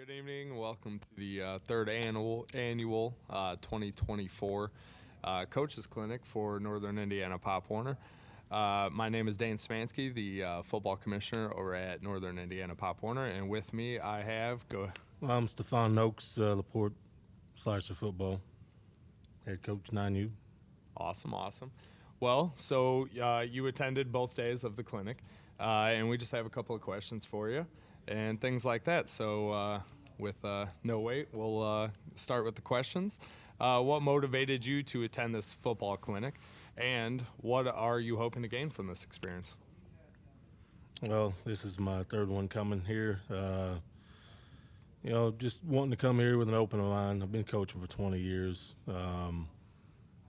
Good evening. Welcome to the third annual 2024 Coaches Clinic for Northern Indiana Pop Warner. My name is Dane Smansky, the football commissioner over at Northern Indiana Pop Warner, and with me I have I'm Stefan Noakes, Laporte Slicer football head coach 9U. Awesome. Well, so you attended both days of the clinic, and we just have a couple of questions for you and things like that. So with no wait, we'll start with the questions. What motivated you to attend this football clinic, and what are you hoping to gain from this experience? Well, this is my third one coming here. Just wanting to come here with an open mind. I've been coaching for 20 years. A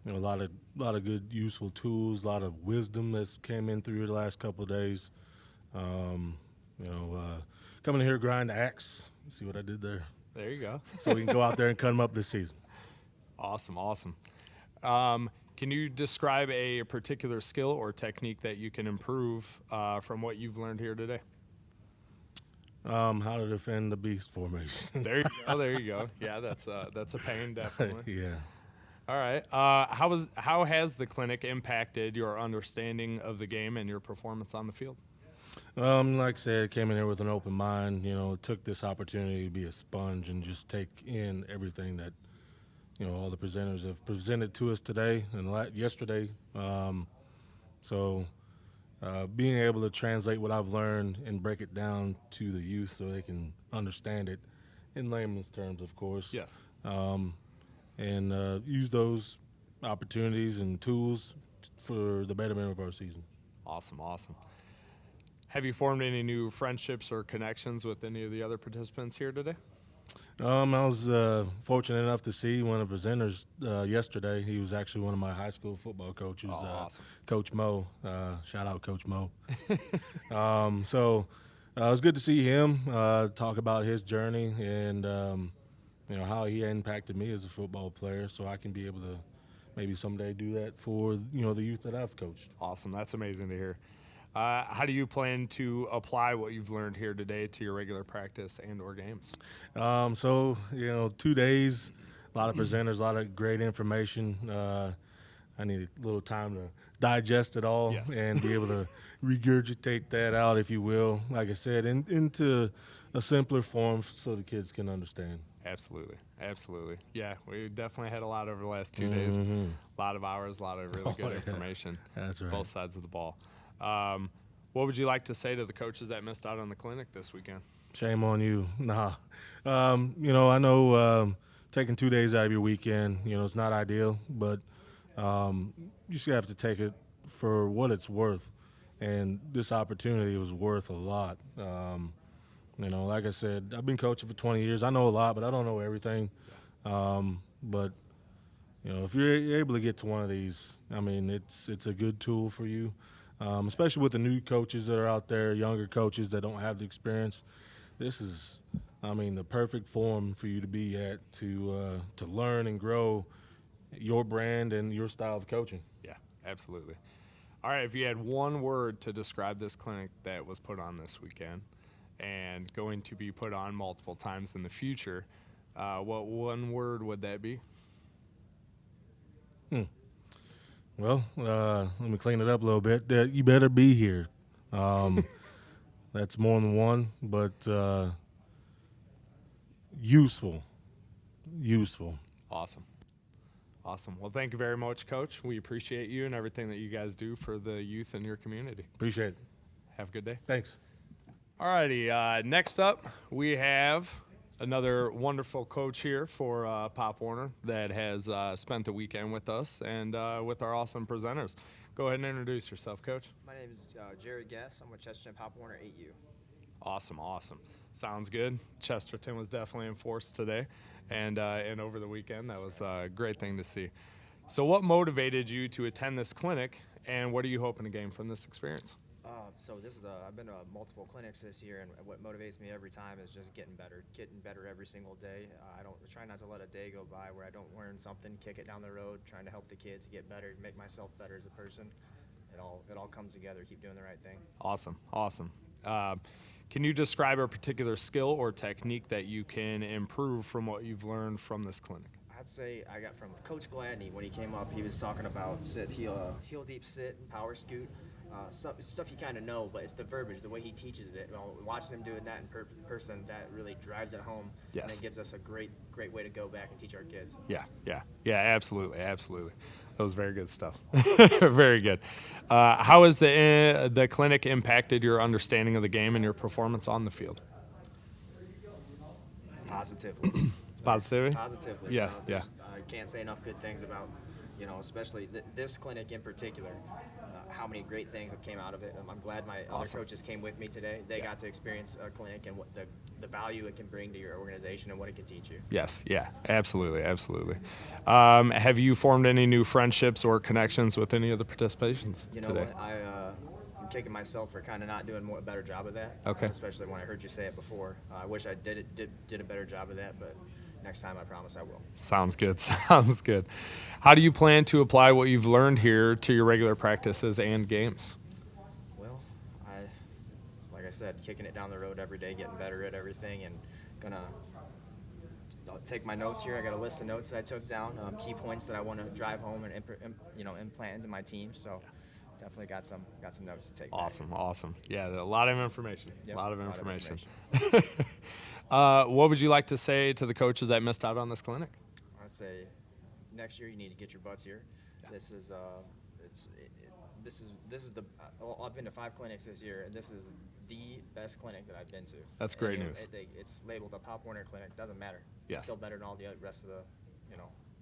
lot of good, useful tools, a lot of wisdom that's came in through the last couple of days. Coming here, grind the axe. You see what I did there? There you go. So we can go out there and cut them up this season. Awesome. Can you describe a particular skill or technique that you can improve from what you've learned here today? How to defend the beast formation. There you go. Yeah, that's a pain, definitely. Yeah. All right. How has the clinic impacted your understanding of the game and your performance on the field? Like I said, came in here with an open mind. Took this opportunity to be a sponge and just take in everything that all the presenters have presented to us today and yesterday. Being able to translate what I've learned and break it down to the youth so they can understand it in layman's terms, of course. Yes. And use those opportunities and tools for the betterment of our season. Awesome. Have you formed any new friendships or connections with any of the other participants here today? I was fortunate enough to see one of the presenters yesterday. He was actually one of my high school football coaches, Awesome. Coach Mo. Shout out Coach Mo. It was good to see him talk about his journey and how he impacted me as a football player, so I can be able to maybe someday do that for the youth that I've coached. Awesome. That's amazing to hear. How do you plan to apply what you've learned here today to your regular practice and or games? 2 days, a lot of presenters, a lot of great information. I need a little time to digest it all. Yes. And be able to regurgitate that out, if you will, like I said, into a simpler form so the kids can understand. Absolutely. Yeah, we definitely had a lot over the last 2 days. A lot of hours, a lot of really good information. That's right. Both sides of the ball. What would you like to say to the coaches that missed out on the clinic this weekend? Shame on you. Nah. I know taking 2 days out of your weekend, it's not ideal, but you just have to take it for what it's worth. And this opportunity was worth a lot. Like I said, I've been coaching for 20 years. I know a lot, but I don't know everything. But if you're able to get to one of these, it's a good tool for you. Especially with the new coaches that are out there, younger coaches that don't have the experience. This is, the perfect form for you to be at to learn and grow your brand and your style of coaching. Yeah, absolutely. All right, if you had one word to describe this clinic that was put on this weekend and going to be put on multiple times in the future, what one word would that be? Well, let me clean it up a little bit. You better be here. That's more than one, but useful. Awesome. Well, thank you very much, Coach. We appreciate you and everything that you guys do for the youth in your community. Appreciate it. Have a good day. Thanks. All righty. Next up, we have another wonderful coach here for Pop Warner that has spent the weekend with us and with our awesome presenters. Go ahead and introduce yourself, Coach. My name is Jared Guess. I'm with Chesterton Pop Warner 8U. Awesome. Sounds good. Chesterton was definitely in force today and over the weekend. That was a great thing to see. So what motivated you to attend this clinic, and what are you hoping to gain from this experience? I've been to multiple clinics this year, and what motivates me every time is just getting better every single day. I try not to let a day go by where I don't learn something, kick it down the road, trying to help the kids get better, make myself better as a person. It all comes together. Keep doing the right thing. Awesome. Can you describe a particular skill or technique that you can improve from what you've learned from this clinic? I'd say I got from Coach Gladney when he came up. He was talking about heel deep sit, power scoot, stuff you kind of know, but it's the verbiage, the way he teaches it. Watching him doing that in person, that really drives it home. Yes. And it gives us a great way to go back and teach our kids. Yeah, absolutely. That was very good stuff. Very good. How has the clinic impacted your understanding of the game and your performance on the field? Positively. Positively? Positively. Yeah, yeah. I can't say enough good things about, especially this clinic in particular, how many great things have came out of it. I'm glad my other coaches came with me today. They got to experience a clinic and what the value it can bring to your organization and what it can teach you. Yes, yeah, absolutely. Have you formed any new friendships or connections with any of the participations You know today? what? I'm kicking myself for kind of not doing a better job of that. Okay. Especially when I heard you say it before. I wish I did a better job of that, but next time I promise I will. Sounds good. Sounds good. How do you plan to apply what you've learned here to your regular practices and games? Well, like I said, kicking it down the road every day, getting better at everything, and gonna take my notes here. I got a list of notes that I took down, key points that I want to drive home and implant into my team. So definitely got some notes to take. Awesome. Yeah, a lot of information. Yep, a lot of lot of information. What would you like to say to the coaches that missed out on this clinic? I'd say next year you need to get your butts here. Yeah. This is the I've been to 5 clinics this year, and this is the best clinic that I've been to. That's great news. It's labeled a Pop Warner clinic. Doesn't matter. Yes. It's still better than all the rest of the,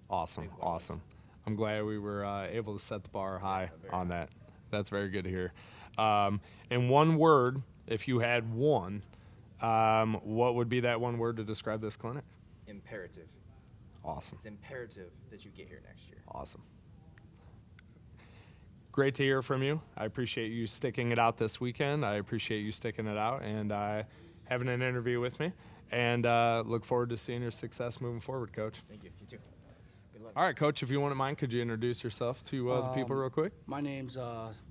Awesome. I'm glad we were able to set the bar high on that. That's very good to hear. In one word, if you had one, what would be that one word to describe this clinic? Imperative. Awesome. It's imperative that you get here next year. Awesome. Great to hear from you. I appreciate you sticking it out this weekend. I appreciate you sticking it out and having an interview with me. And look forward to seeing your success moving forward, Coach. Thank you. You too. Good luck. All right, Coach, if you wouldn't mind, could you introduce yourself to the people real quick? My name's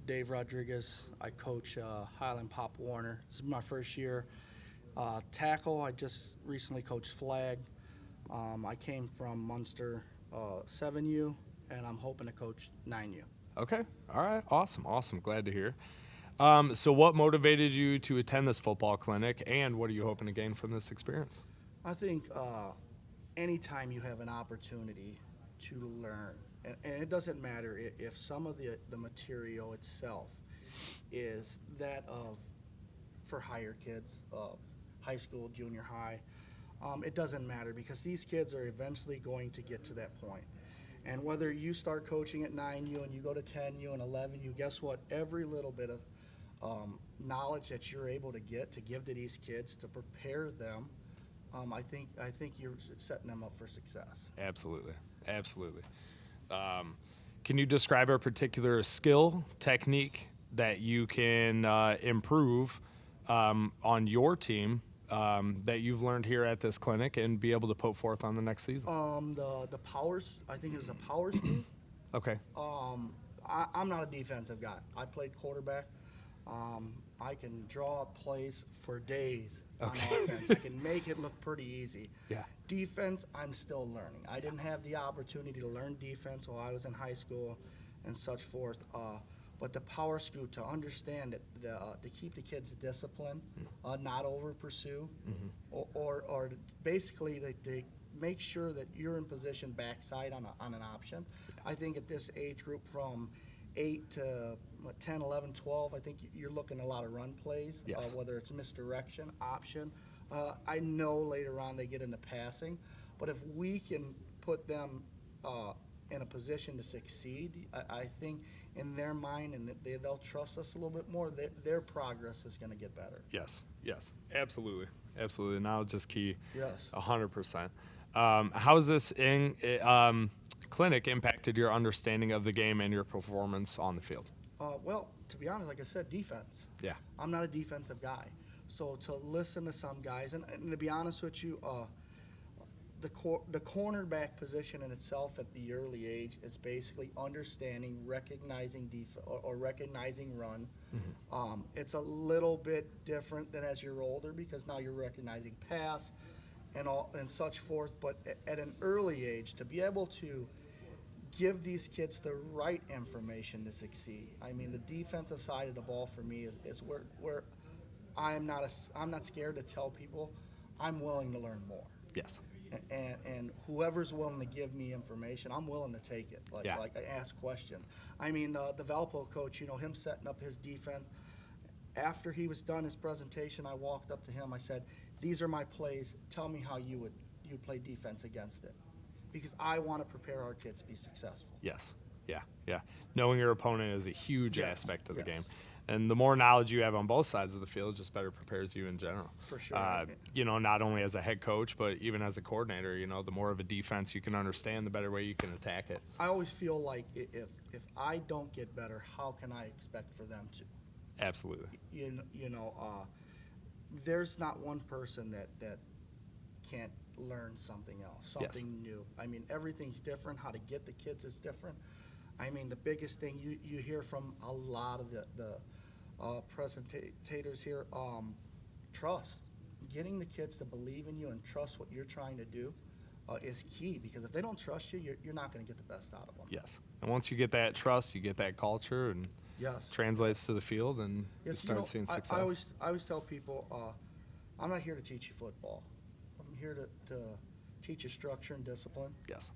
Dave Rodriguez. I coach Highland Pop Warner. This is my first year. Tackle, I just recently coached flag. I came from Munster 7U, and I'm hoping to coach 9U. Okay. All right. Awesome. Glad to hear. So what motivated you to attend this football clinic, and what are you hoping to gain from this experience? I think anytime you have an opportunity to learn, and it doesn't matter if some of the material itself is that of for higher kids, high school, junior high, it doesn't matter because these kids are eventually going to get to that point. And whether you start coaching at 9U and you go to 10U and 11U, guess what? Every little bit of knowledge that you're able to get to give to these kids to prepare them, I think you're setting them up for success. Absolutely. Can you describe a particular skill, technique that you can improve on your team that you've learned here at this clinic and be able to put forth on the next season? The powers, I think it was a power scheme. Okay. I'm not a defensive guy. I played quarterback. I can draw up plays for days on offense. I can make it look pretty easy. Yeah. Defense, I'm still learning. I didn't have the opportunity to learn defense while I was in high school and such forth. But the power scoot, to understand it, to keep the kids disciplined, not over pursue, or basically they make sure that you're in position backside on an option. I think at this age group from 8 to 10, 11, 12, I think you're looking at a lot of run plays, Yes. Whether it's misdirection, option. I know later on they get into passing, but if we can put them in a position to succeed, I think in their mind, and they'll trust us a little bit more, their progress is going to get better. Yes. Absolutely. Knowledge is key. Yes. 100%. How has this clinic impacted your understanding of the game and your performance on the field? Well, to be honest, like I said, defense. Yeah. I'm not a defensive guy. So to listen to some guys, and to be honest with you, the cornerback position in itself at the early age is basically understanding, recognizing or recognizing run. It's a little bit different than as you're older because now you're recognizing pass and all and such forth. But at an early age, to be able to give these kids the right information to succeed. I mean, the defensive side of the ball for me is where I'm not scared to tell people I'm willing to learn more. Yes. And whoever's willing to give me information, I'm willing to take it. Like I ask questions. I mean, the Valpo coach, him setting up his defense. After he was done his presentation, I walked up to him. I said, "These are my plays. Tell me how you play defense against it." Because I want to prepare our kids to be successful. Yes. Yeah. Knowing your opponent is a huge Yes. aspect of the Yes. game. And the more knowledge you have on both sides of the field, just better prepares you in general. For sure. Not only as a head coach, but even as a coordinator, the more of a defense you can understand, the better way you can attack it. I always feel like if I don't get better, how can I expect for them to? Absolutely. There's not one person that can't learn something else, something new. I mean, everything's different. How to get the kids is different. I mean, the biggest thing you hear from a lot of the presentators here, trust. Getting the kids to believe in you and trust what you're trying to do is key, because if they don't trust you, you're not going to get the best out of them. Yes. And once you get that trust, you get that culture, and Yes. translates to the field, and you Yes, start seeing success. I always tell people, I'm not here to teach you football. I'm here to teach you structure and discipline. Yes.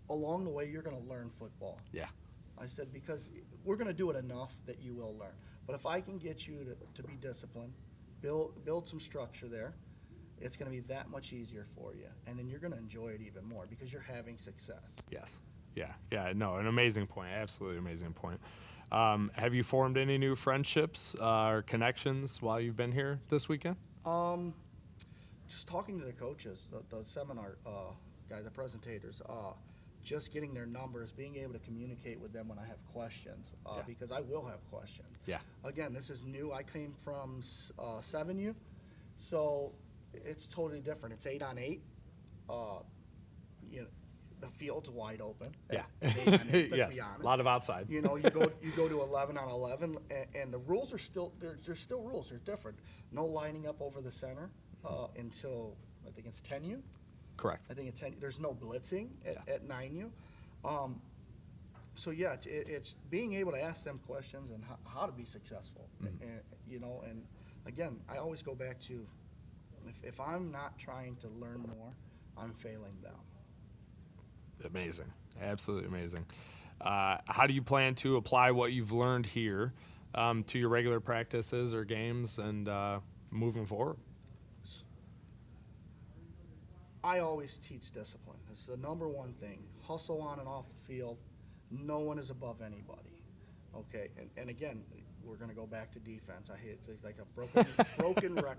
Along the way, you're going to learn football. Yeah. I said, because we're going to do it enough that you will learn. But if I can get you to be disciplined, build some structure there, it's going to be that much easier for you. And then you're going to enjoy it even more because you're having success. Yes. Yeah. No, an amazing point. Absolutely amazing point. Have you formed any new friendships or connections while you've been here this weekend? Just talking to the coaches, the seminar guys, the presentators, just getting their numbers, being able to communicate with them when I have questions, because I will have questions. Yeah. Again, this is new. I came from 7U, so it's totally different. It's 8-on-8. The field's wide open. Yeah. At 8-on-8, let's Yes. be honest. A lot of outside. You go to 11-on-11, and the rules are still there's still rules. They're different. No lining up over the center until I think it's 10U. Correct. I think it's 10. There's no blitzing at 9U. So yeah, it's being able to ask them questions and how to be successful. And again, I always go back to if I'm not trying to learn more, I'm failing them. Amazing. Absolutely amazing. How do you plan to apply what you've learned here to your regular practices or games and moving forward? I always teach discipline. It's the number one thing. Hustle on and off the field. No one is above anybody. Okay, and again, we're going to go back to defense. I hate it's like a broken record.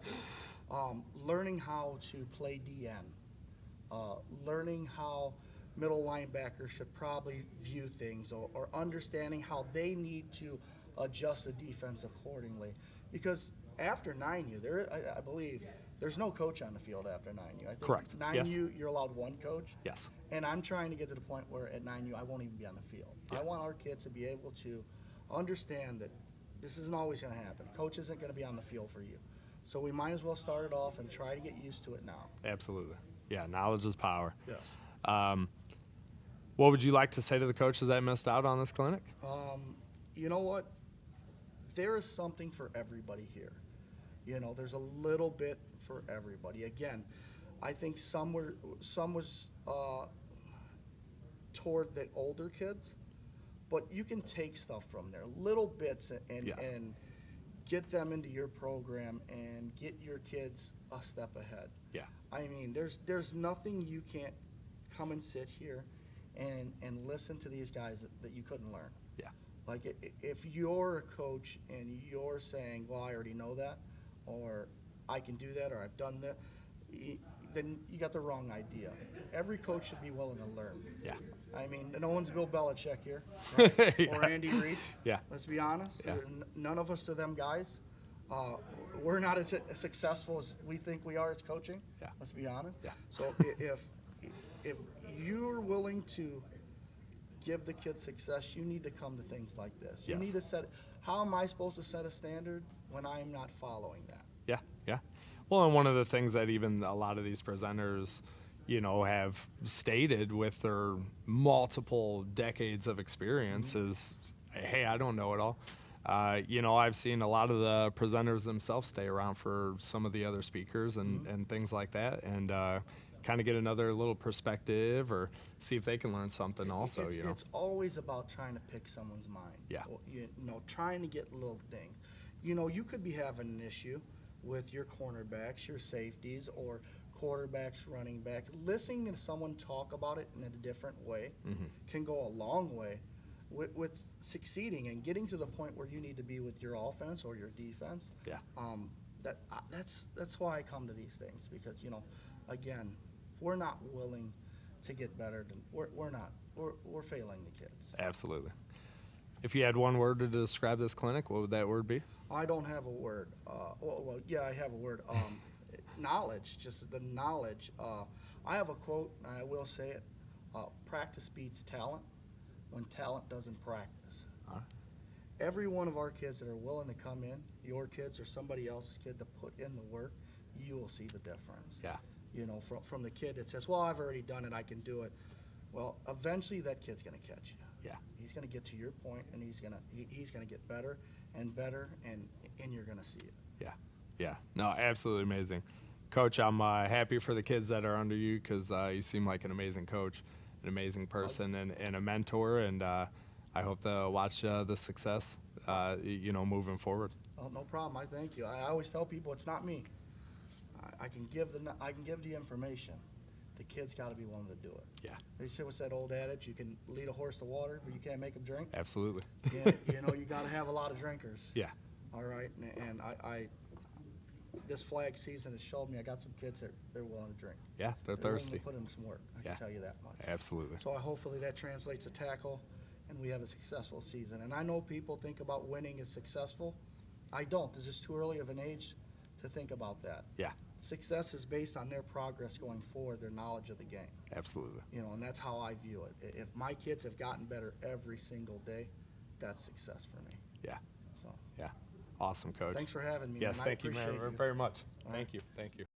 Learning how to play DN. Learning how middle linebackers should probably view things, or understanding how they need to adjust the defense accordingly. Because after 9U, I believe there's no coach on the field after 9U. I think Correct. 9U, you're allowed one coach. Yes. And I'm trying to get to the point where at 9U, I won't even be on the field. Yeah. I want our kids to be able to understand that this isn't always going to happen. Coach isn't going to be on the field for you. So we might as well start it off and try to get used to it now. Absolutely. Yeah, knowledge is power. Yes. What would you like to say to the coaches that missed out on this clinic? You know what? There is something for everybody here. There's a little bit for everybody. Again, I think some was toward the older kids, but you can take stuff from there, little bits, and Yes. and get them into your program and get your kids a step ahead. Yeah. I mean, there's nothing you can't come and sit here and listen to these guys that you couldn't learn. Yeah. Like if you're a coach and you're saying, well, I already know that, or I can do that, or I've done that, then you got the wrong idea. Every coach should be willing to learn. Yeah. I mean, no one's Bill Belichick here, right? Yeah. Or Andy Reid. Yeah. Let's be honest. Yeah. None of us are them guys. We're not as successful as we think we are as coaching. Yeah. Let's be honest. Yeah. So if you're willing to give the kids success, you need to come to things like this. You Yes. need to set. How am I supposed to set a standard when I am not following that? Yeah, yeah. Well, and one of the things that even a lot of these presenters, have stated with their multiple decades of experience is, hey, I don't know it all. I've seen a lot of the presenters themselves stay around for some of the other speakers and things like that, and kind of get another little perspective or see if they can learn something also. It's always about trying to pick someone's mind. Yeah. Trying to get little things. You could be having an issue with your cornerbacks, your safeties, or quarterbacks, running back. Listening to someone talk about it in a different way can go a long way with succeeding and getting to the point where you need to be with your offense or your defense. Yeah. That's why I come to these things, because again, we're not willing to get better. We're failing the kids. Absolutely. If you had one word to describe this clinic, what would that word be? I don't have a word. Yeah, I have a word. Knowledge, just the knowledge. I have a quote, and I will say it. Practice beats talent when talent doesn't practice. All right. Every one of our kids that are willing to come in, your kids or somebody else's kid, to put in the work, you will see the difference. Yeah. From the kid that says, well, I've already done it, I can do it. Well, eventually that kid's going to catch you. Yeah. He's going to get to your point, and he's going to get better and better, and you're going to see it. Yeah. Yeah. No, absolutely amazing. Coach, I'm happy for the kids that are under you, because you seem like an amazing coach, an amazing person, and a mentor, and I hope to watch the success, moving forward. Oh, no problem. I thank you. I always tell people it's not me. I can give the information. The kid's got to be willing to do it. Yeah. They say, what's that old adage? You can lead a horse to water, but you can't make him drink. Absolutely. Yeah, you got to have a lot of drinkers. Yeah. All right, and I this flag season has showed me I got some kids that they're willing to drink. Yeah, they're thirsty. Willing to put in some work. I Yeah. can tell you that much. Absolutely. So hopefully that translates to tackle, and we have a successful season. And I know people think about winning as successful. I don't. This is too early of an age to think about that. Yeah. Success is based on their progress going forward, their knowledge of the game. Absolutely. And that's how I view it. If my kids have gotten better every single day, that's success for me. Yeah. So Yeah. Awesome, Coach. thanks for having me. Yes, man. I thank you appreciate very much. All Thank right. you. Thank you.